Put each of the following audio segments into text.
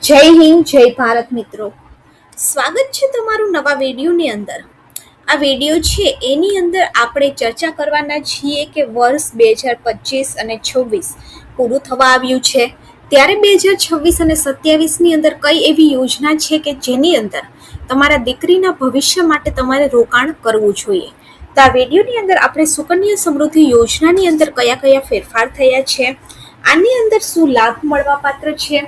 જય હિન્દ, જય ભારત મિત્રો. સ્વાગત છે તમારું નવા વિડીયોની અંદર. આ વિડીયો છે એની અંદર આપણે ચર્ચા કરવાના છીએ કે વર્ષ 2025 અને 26 પૂરું થવા આવ્યું છે, ત્યારે 2026 અને 27ની અંદર કઈ એવી યોજના છે કે જેની અંદર તમારા દીકરીના ભવિષ્ય માટે તમારે રોકાણ કરવું જોઈએ. તો આ વિડીયોની અંદર આપણે સુકન્યા સમૃદ્ધિ યોજનાની અંદર કયા કયા ફેરફાર થયા છે, આની અંદર શું લાભ મળવા પાત્ર છે,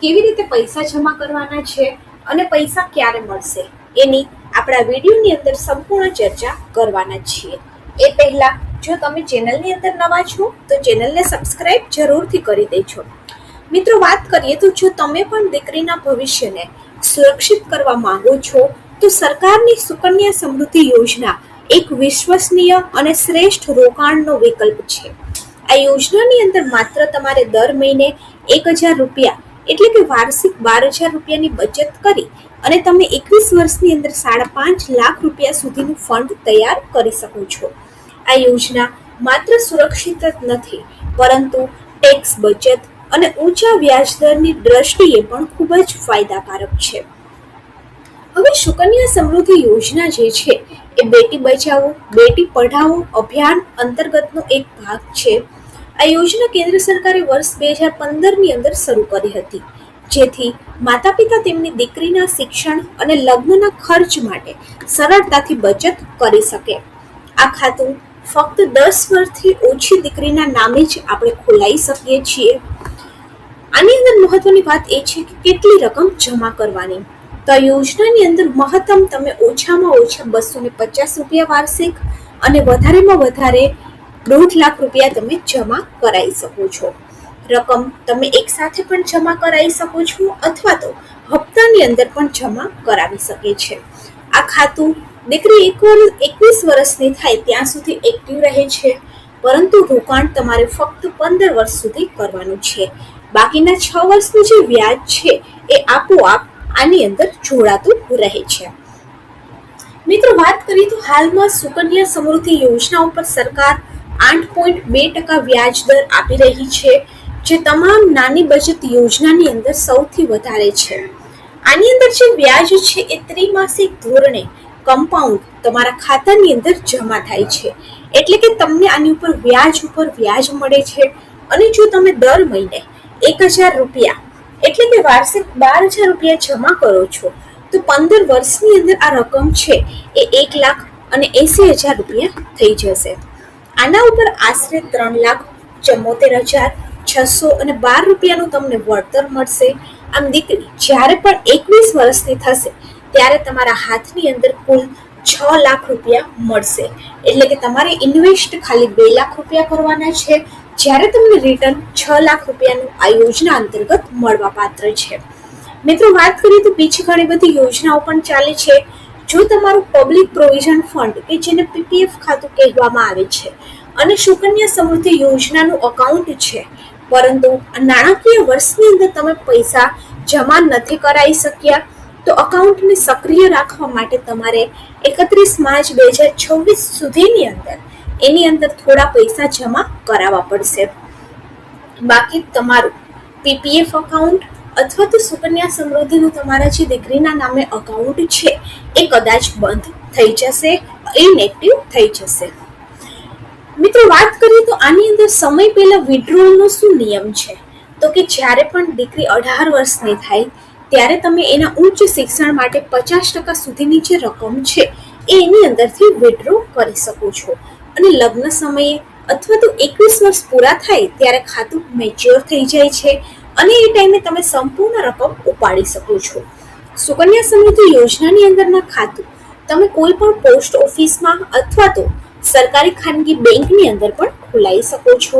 કેવી રીતે પૈસા જમા કરવાના છે અને પૈસા ક્યારે મળશે, એની આપણા વિડીયોની અંદર સંપૂર્ણ ચર્ચા કરવાના છીએ. એ પહેલા જો તમે ચેનલની અંદર નવા છો તો ચેનલને સબસ્ક્રાઇબ જરૂરથી કરી દેજો. મિત્રો, વાત કરીએ તો જો તમે પણ દીકરીના ભવિષ્યને સુરક્ષિત કરવા માંગો છો તો સરકારની સુકન્યા સમૃદ્ધિ યોજના એક વિશ્વસનીય અને શ્રેષ્ઠ રોકાણનો વિકલ્પ છે. આ યોજનાની અંદર માત્ર તમારે દર મહિને 1000 રૂપિયા એટલે કે વાર્ષિક 12,000 રૂપિયાની બચત કરી અને તમે 21 વર્ષની અંદર 5.5 લાખ રૂપિયા સુધીનું ફંડ તૈયાર કરી શકો છો. આ યોજના માત્ર સુરક્ષિત જ નથી, પરંતુ ટેક્સ બચત અને ઊંચા વ્યાજદરની દ્રષ્ટિએ પણ ખૂબ જ ફાયદાકારક છે. હવે સુકન્યા સમૃદ્ધિ યોજના જે છે એ બેટી બચાવો બેટી પઢાઓ અભિયાન અંતર્ગતનો એક ભાગ છે. આ યોજના કેન્દ્ર સરકારે વર્ષ 2015ની અંદર શરૂ કરી હતી, જેથી માતા પિતા તેમની દીકરીના શિક્ષણ અને લગ્નના ખર્ચ માટે સરળતાથી બચત કરી શકે. આ ખાતું ફક્ત 10 વર્ષથી ઓછી દીકરીના નામે જ આપણે ખોલાવી શકીએ છીએ. આની અંદર મહત્વની વાત એ છે કે કેટલી રકમ જમા કરવાની. તો આ યોજનાની અંદર મહત્તમ તમે ઓછામાં ઓછા 250 રૂપિયા વાર્ષિક અને વધારેમાં વધારે 1.5 લાખ રૂપિયા તમે જમા કરાવી શકો છો. રકમ તમે એક સાથે પણ જમા કરાવી શકો છો અથવા તો હપ્તાની અંદર પણ જમા કરાવી શકે છે. આ ખાતું દીકરી 21 વર્ષની થાય ત્યાં સુધી એક્ટિવ રહે છે, પરંતુ રોકાણ તમારે ફક્ત 15 વર્ષ સુધી કરવાનું છે. બાકીના 6 વર્ષનું જે વ્યાજ છે એ આપોઆપ આની અંદર જોડાતું રહે છે. મિત્રો, વાત કરીએ તો હાલમાં સુકન્યા સમૃદ્ધિ યોજના ઉપર સરકાર 8.2% વ્યાજ દર આપી રહી છે, જે તમામ નાની બચત યોજનાની અંદર સૌથી વધારે છે. આની અંદર જે વ્યાજ છે એ ત્રિમાસિક ધોરણે કમ્પાઉન્ડ તમારા ખાતાની અંદર જમા થાય છે, એટલે કે તમને આની ઉપર વ્યાજ મળે છે. અને જો તમે દર મહિને 1000 રૂપિયા એટલે કે વાર્ષિક 12,000 રૂપિયા જમા કરો છો તો 15 વર્ષની અંદર આ રકમ છે એ 1,80,000 રૂપિયા થઈ જશે. આના ઉપર આશરે 3,74,612 રૂપિયાનું તમને વળતર મળશે. આમ દીકરી જ્યારે પણ 21 વર્ષની થશે ત્યારે તમારા હાથની અંદર કુલ 6 લાખ રૂપિયા મળશે, એટલે કે તમારે ઇન્વેસ્ટ ખાલી 2 લાખ રૂપિયા કરવાના છે, જ્યારે તમને રિટર્ન 6 લાખ રૂપિયાનું આ યોજના અંતર્ગત મળવા પાત્ર છે. મિત્રો, વાત કરીએ તો બીજી ઘણી બધી યોજનાઓ પણ ચાલે છે. જો તમારું પબ્લિક પ્રોવિઝન ફંડ કે જેને પીપીએફ ખાતું કહેવામાં આવે છે અને સુકન્યા સમૃદ્ધિ યોજનાનું અકાઉન્ટ છે, પરંતુ નાણાકીય વર્ષની અંદર તમે પૈસા જમા નથી કરાવી શક્યા, તો અકાઉન્ટને સક્રિય રાખવા માટે તમારે 31 માર્ચ 2026 સુધીની અંદર એની અંદર થોડા પૈસા જમા કરાવવા પડશે. બાકી તમારું પીપીએફ અકાઉન્ટ અથવા તો સુકન્યા સમૃદ્ધિનું તમારા જે દીકરીના નામે અકાઉન્ટ છે એ કદાચ બંધ થઈ જશે, ઇનએક્ટિવ થઈ જશે. મિત્રો, વાત કરીએ તો આની અંદર સમય પહેલા વિડ્રોલનો શું નિયમ છે, તો કે જ્યારે પણ દીકરી 18 વર્ષની થાય ત્યારે તમે એના ઉચ્ચ શિક્ષણ માટે 50% સુધીની જે રકમ છે એની અંદરથી વિડ્રો કરી શકો છો. અને લગ્ન સમયે અથવા તો 21 વર્ષ પૂરા થાય ત્યારે ખાતું મેચ્યોર થઈ જાય છે અને એ ટાઈમે તમે સંપૂર્ણ રકમ ઉપાડી શકો છો. સુકન્યા સમૃદ્ધિ યોજનાની અંદરના ખાતું તમે કોઈ પણ પોસ્ટ ઓફિસમાં અથવા તો સરકારી ખાનગી બેંકની અંદર પણ ખોલાવી શકો છો.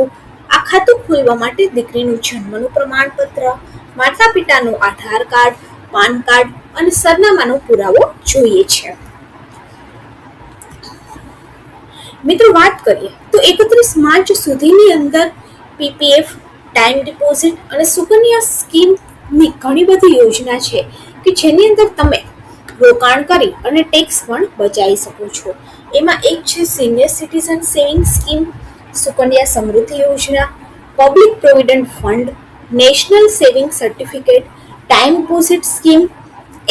આ ખાતું ખોલવા માટે દીકરીનું જન્મનું પ્રમાણપત્ર, માતા પિતાનું આધાર કાર્ડ, પાન કાર્ડ અને સરનામાનો પુરાવો જોઈએ છે. મિત્રો, વાત કરીએ તો 31 માર્ચ સુધીની અંદર પીપીએફ, ટાઈમ ડિપોઝિટ અને સુકન્યા સ્કીમની ઘણી બધી યોજના છે કે જેની અંદર તમે રોકાણ કરી અને ટેક્સ પણ બચાવી શકો છો. એમાં એક છે senior citizen saving scheme, Sukanya સમૃદ્ધિ યોજના, public provident fund, national saving certificate, time deposit scheme,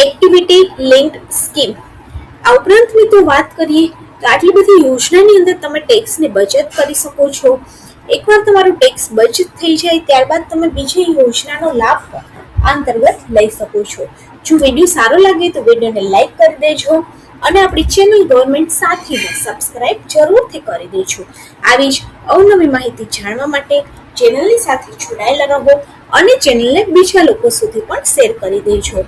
activity linked scheme. આ ઉપરાંત મિત્રો વાત કરીએ તો આટલી બધી યોજનાની અંદર તમે ટેક્સની બચત કરી શકો છો. એકવાર તમારું ટેક્સ બચત થઈ જાય ત્યારબાદ તમે બીજી યોજનાનો લાભ અંતર્ગત લઈ શકો છો. જો વિડીયો સારો લાગે તો વિડીયોને લાઈક કરી દેજો અને આપણી ચેનલ ગવર્મેન્ટ સાથીને સબસ્ક્રાઇબ જરૂરથી કરી દેજો. આવી જ અવનવી માહિતી જાણવા માટે ચેનલની સાથે જોડાયેલા રહો અને ચેનલને બીજા લોકો સુધી પણ શેર કરી દેજો.